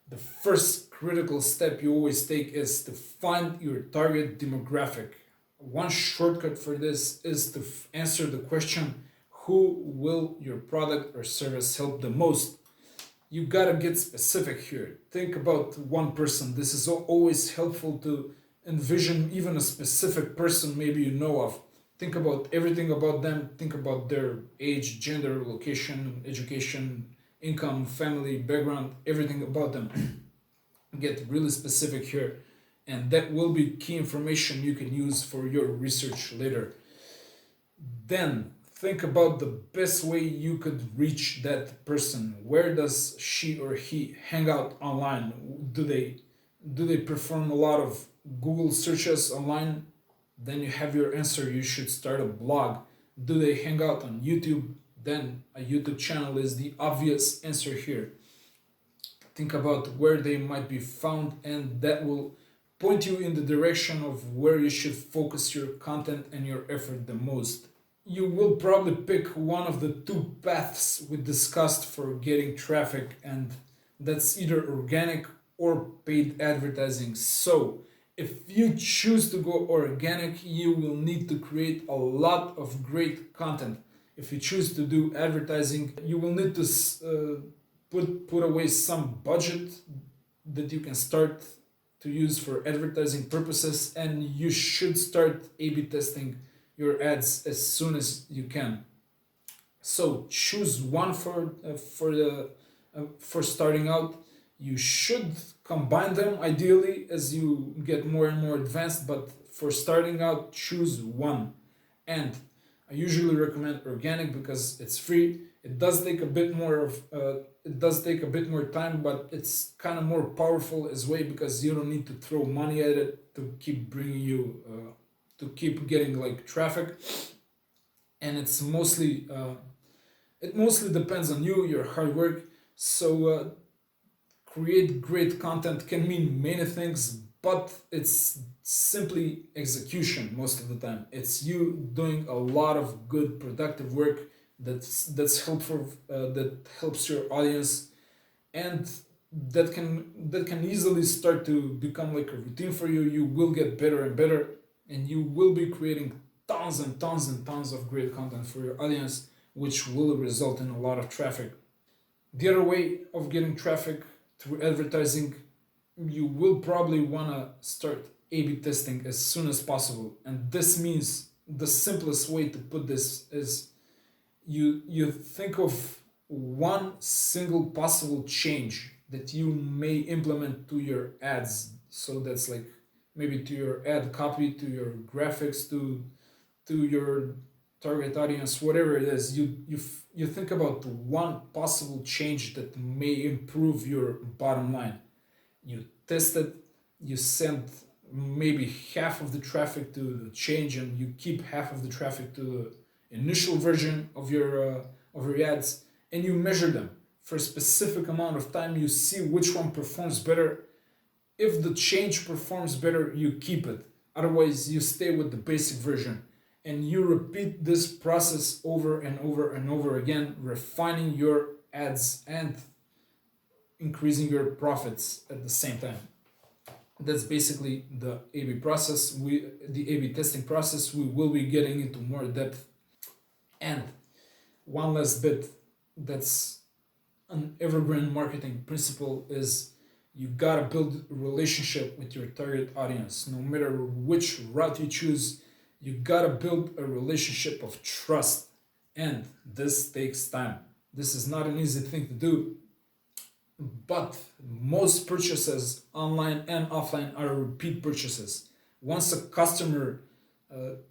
The first critical step you always take is to find your target demographic. One shortcut for this is to answer the question, who will your product or service help the most? You gotta get specific here. Think about one person. This is always helpful to envision even a specific person maybe you know of. Think about everything about them. Think about their age, gender, location, education, income, family, background, everything about them. Get really specific here, and that will be key information you can use for your research later. Then think about the best way you could reach that person. Where does she or he hang out online? Do they perform a lot of Google searches online? Then you have your answer. You should start a blog. Do they hang out on YouTube? Then a YouTube channel is the obvious answer here. Think about where they might be found, and that will point you in the direction of where you should focus your content and your effort the most. You will probably pick one of the two paths we discussed for getting traffic, and that's either organic or paid advertising. So, if you choose to go organic, you will need to create a lot of great content. If you choose to do advertising, you will need to put away some budget that you can start to use for advertising purposes, and you should start A/B testing your ads as soon as you can. So choose one for starting out. You should combine them ideally as you get more and more advanced, but for starting out, choose one. And I usually recommend organic because it's free. It does take a bit more of it does take a bit more time, but it's kind of more powerful as well because you don't need to throw money at it to keep bringing you to keep getting like traffic. And it mostly depends on you, your hard work. So create great content can mean many things, but it's simply execution most of the time. It's you doing a lot of good productive work that's helpful, that helps your audience, and that can easily start to become like a routine for you. You will get better and better, and you will be creating tons and tons and tons of great content for your audience, which will result in a lot of traffic. The other way of getting traffic through advertising, you will probably want to start A/B testing as soon as possible. And this means the simplest way to put this is you think of one single possible change that you may implement to your ads. So that's like maybe to your ad copy, to your graphics, to your target audience, whatever it is. You think about one possible change that may improve your bottom line. You test it. You send maybe half of the traffic to the change, and you keep half of the traffic to the initial version of your ads, and you measure them for a specific amount of time. You see which one performs better. If the change performs better, you keep it. Otherwise, you stay with the basic version, and you repeat this process over and over and over again, refining your ads and increasing your profits at the same time. That's basically the A/B process. The A/B testing process. We will be getting into more depth. And one last bit that's an evergreen marketing principle is you gotta build a relationship with your target audience. No matter which route you choose, you gotta build a relationship of trust. And this takes time. This is not an easy thing to do. But most purchases, online and offline, are repeat purchases. Once a customer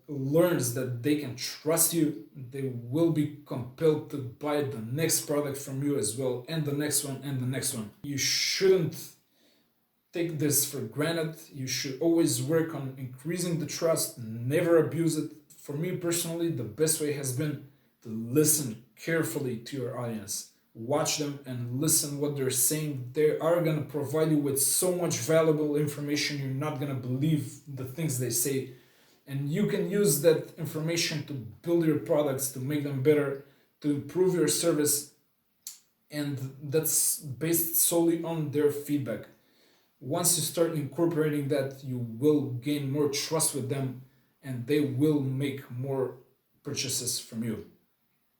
learns that they can trust you, they will be compelled to buy the next product from you as well, and the next one, and the next one. You shouldn't take this for granted. You should always work on increasing the trust, never abuse it. For me personally, the best way has been to listen carefully to your audience. Watch them and listen what they're saying. They are going to provide you with so much valuable information. You're not going to believe the things they say. And you can use that information to build your products, to make them better, to improve your service. and that's based solely on their feedback. Once you start incorporating that, you will gain more trust with them and they will make more purchases from you.